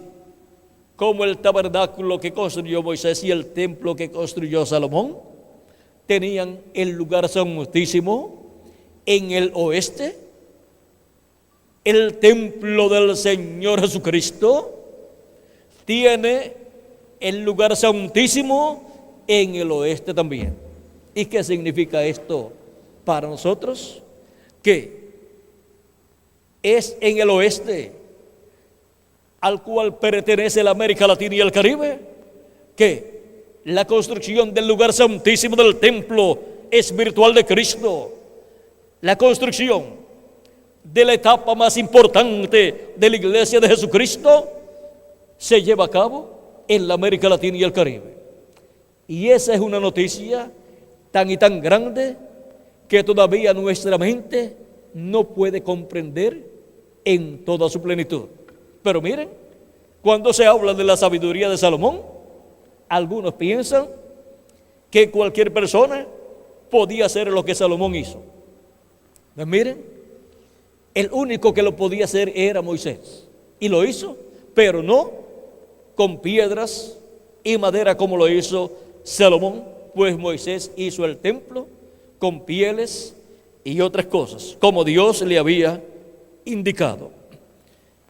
como el tabernáculo que construyó Moisés y el templo que construyó Salomón tenían el lugar santísimo en el oeste, el templo del Señor Jesucristo tiene el lugar santísimo en el oeste también. ¿Y qué significa esto para nosotros? Que es en el oeste al cual pertenece la América Latina y el Caribe, que la construcción del lugar santísimo del templo espiritual de Cristo, la construcción de la etapa más importante de la iglesia de Jesucristo, se lleva a cabo en la América Latina y el Caribe. Y esa es una noticia tan y tan grande que todavía nuestra mente no puede comprender en toda su plenitud. Pero miren, cuando se habla de la sabiduría de Salomón, algunos piensan que cualquier persona podía hacer lo que Salomón hizo. Pues miren, el único que lo podía hacer era Moisés, y lo hizo, pero no con piedras y madera como lo hizo Salomón, pues Moisés hizo el templo con pieles y otras cosas, como Dios le había indicado.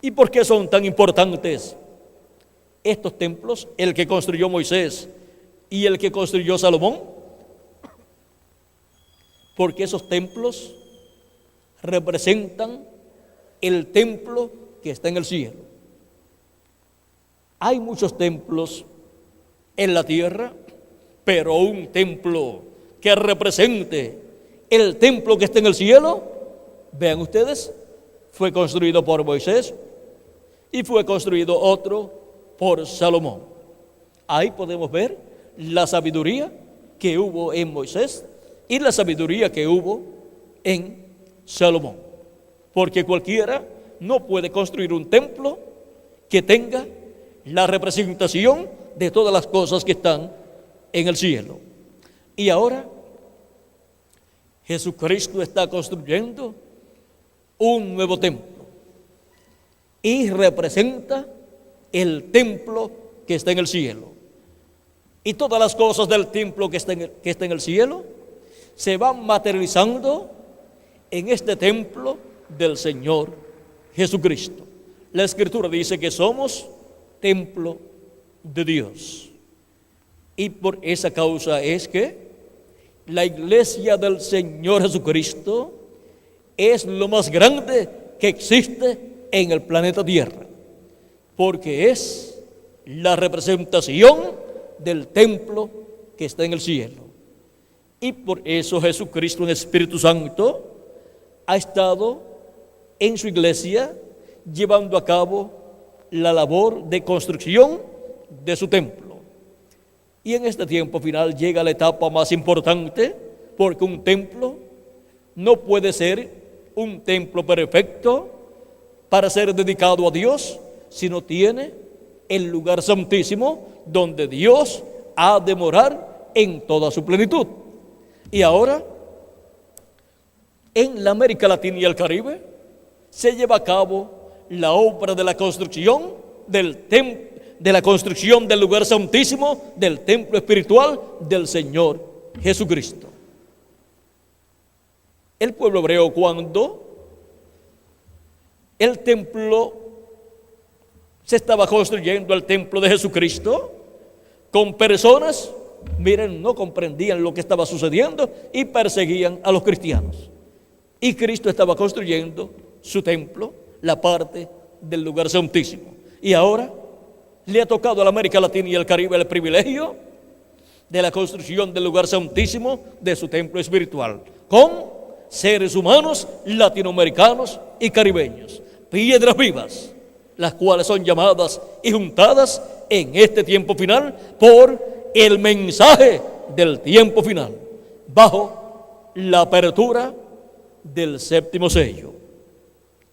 ¿Y por qué son tan importantes estos templos, el que construyó Moisés y el que construyó Salomón? Porque esos templos representan el templo que está en el cielo. Hay muchos templos en la tierra, pero un templo que represente el templo que está en el cielo, vean ustedes, fue construido por Moisés y fue construido otro por Salomón. Ahí podemos ver la sabiduría que hubo en Moisés y la sabiduría que hubo en Salomón. Porque cualquiera no puede construir un templo que tenga la representación de todas las cosas que están en el cielo. Y ahora Jesucristo está construyendo un nuevo templo y representa el templo que está en el cielo. Y todas las cosas del templo que está en el cielo se van materializando en este templo del Señor Jesucristo. La Escritura dice que somos templo de Dios. Y por esa causa es que la iglesia del Señor Jesucristo es lo más grande que existe en el planeta Tierra, porque es la representación del templo que está en el cielo. Y por eso Jesucristo en Espíritu Santo ha estado en su iglesia llevando a cabo la labor de construcción de su templo. Y en este tiempo final llega la etapa más importante, porque un templo no puede ser un templo perfecto para ser dedicado a Dios si no tiene el lugar santísimo donde Dios ha de morar en toda su plenitud. Y ahora, en la América Latina y el Caribe, se lleva a cabo la obra de la construcción del lugar santísimo, del templo espiritual del Señor Jesucristo. El pueblo hebreo, cuando el templo se estaba construyendo, el templo de Jesucristo, con personas, miren, no comprendían lo que estaba sucediendo y perseguían a los cristianos. Y Cristo estaba construyendo su templo, la parte del lugar santísimo. Y ahora le ha tocado a la América Latina y el Caribe el privilegio de la construcción del lugar santísimo de su templo espiritual, con seres humanos latinoamericanos y caribeños, piedras vivas, las cuales son llamadas y juntadas en este tiempo final por el mensaje del tiempo final, bajo la apertura del séptimo sello.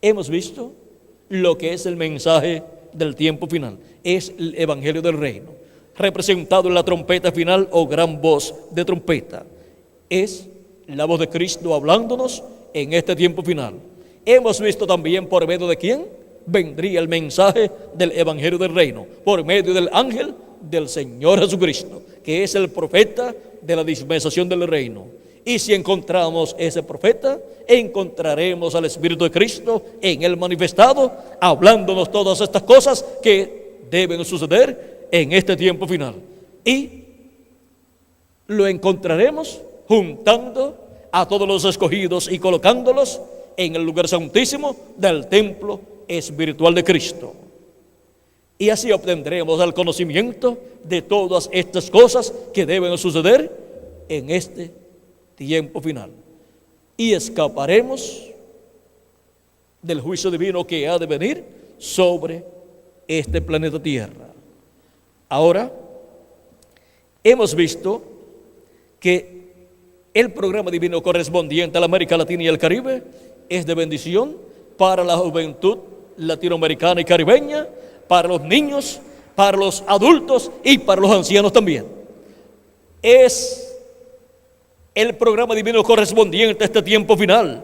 Hemos visto lo que es el mensaje del tiempo final. Es el Evangelio del Reino, representado en la trompeta final o gran voz de trompeta. Es la voz de Cristo hablándonos en este tiempo final. Hemos visto también por medio de quién vendría el mensaje del Evangelio del Reino, por medio del ángel del Señor Jesucristo, que es el profeta de la dispensación del reino. Y si encontramos ese profeta, encontraremos al Espíritu de Cristo en él manifestado, hablándonos todas estas cosas que deben suceder en este tiempo final. Y lo encontraremos juntando a todos los escogidos y colocándolos en el lugar santísimo del templo espiritual de Cristo. Y así obtendremos el conocimiento de todas estas cosas que deben suceder en este tiempo final. Y escaparemos del juicio divino que ha de venir sobre este planeta Tierra. Ahora, hemos visto que el programa divino correspondiente a la América Latina y el Caribe es de bendición para la juventud latinoamericana y caribeña, para los niños, para los adultos y para los ancianos también. Es el programa divino correspondiente a este tiempo final,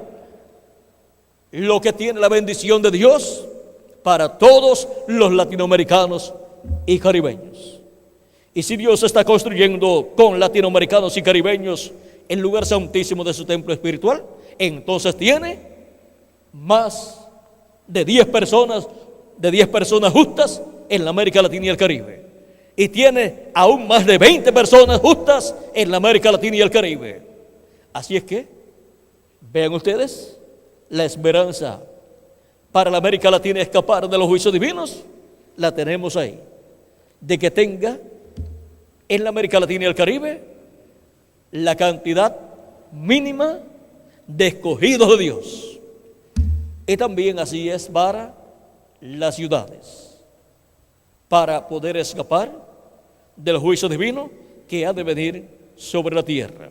lo que tiene la bendición de Dios para todos los latinoamericanos y caribeños. Y si Dios está construyendo con latinoamericanos y caribeños el lugar santísimo de su templo espiritual, entonces tiene más de 10 personas justas en la América Latina y el Caribe. Y tiene aún más de 20 personas justas en la América Latina y el Caribe. Así es que, vean ustedes, la esperanza para la América Latina escapar de los juicios divinos, la tenemos ahí. De que tenga en la América Latina y el Caribe la cantidad mínima de escogidos de Dios. Y también así es para las ciudades, para poder escapar del juicio divino que ha de venir sobre la tierra,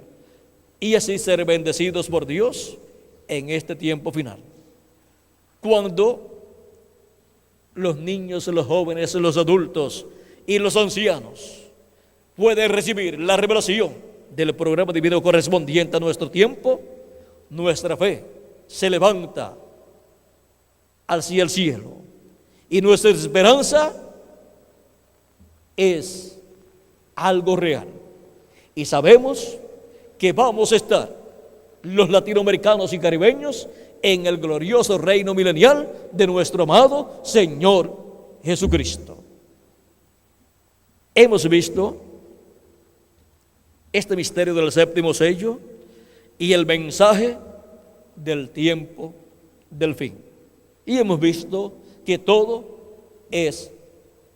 y así ser bendecidos por Dios en este tiempo final. Cuando los niños, los jóvenes, los adultos y los ancianos pueden recibir la revelación del programa divino correspondiente a nuestro tiempo, nuestra fe se levanta hacia el cielo y nuestra esperanza es algo real. Y sabemos que vamos a estar los latinoamericanos y caribeños en el glorioso reino milenial de nuestro amado Señor Jesucristo. Hemos visto este misterio del séptimo sello y el mensaje del tiempo del fin. Y hemos visto que todo es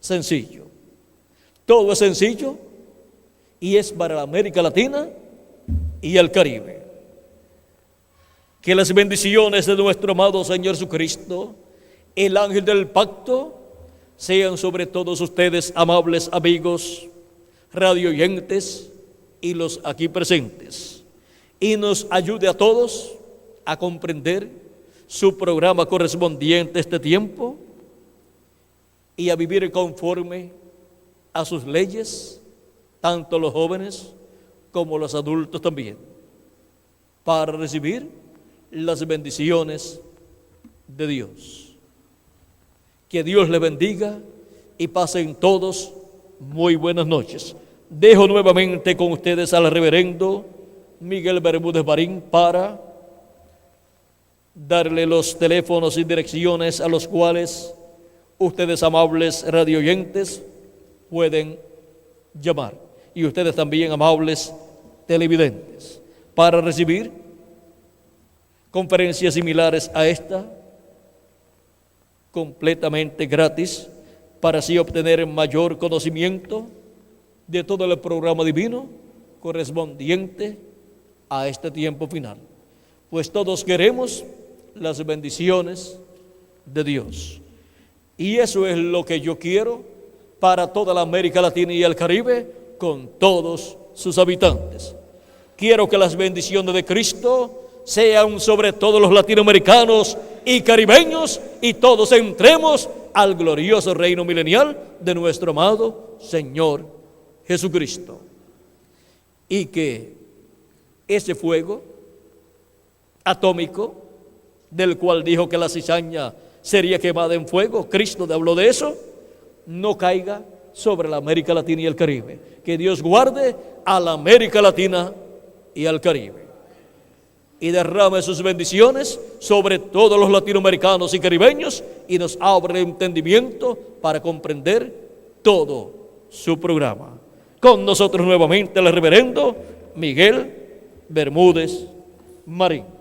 sencillo. Todo es sencillo y es para la América Latina y el Caribe. Que las bendiciones de nuestro amado Señor Jesucristo, el ángel del pacto, sean sobre todos ustedes, amables amigos, radioyentes y los aquí presentes, y nos ayude a todos a comprender su programa correspondiente a este tiempo y a vivir conforme a sus leyes, tanto los jóvenes como los adultos también, para recibir las bendiciones de Dios. Que Dios le bendiga y pasen todos muy buenas noches. Dejo nuevamente con ustedes al reverendo Miguel Bermúdez Marín para darle los teléfonos y direcciones a los cuales ustedes, amables radioyentes, pueden llamar, y ustedes también, amables televidentes, para recibir conferencias similares a esta, completamente gratis, para así obtener mayor conocimiento de todo el programa divino correspondiente a este tiempo final. Pues todos queremos las bendiciones de Dios. Y eso es lo que yo quiero para toda la América Latina y el Caribe, con todos sus habitantes. Quiero que las bendiciones de Cristo sean sobre todos los latinoamericanos y caribeños, y todos entremos al glorioso reino milenial de nuestro amado Señor Jesucristo. Y que ese fuego atómico, del cual dijo que la cizaña sería quemada en fuego, Cristo habló de eso, no caiga sobre la América Latina y el Caribe. Que Dios guarde a la América Latina y al Caribe, y derrame sus bendiciones sobre todos los latinoamericanos y caribeños, y nos abre el entendimiento para comprender todo su programa. Con nosotros nuevamente el reverendo Miguel Bermúdez Marín.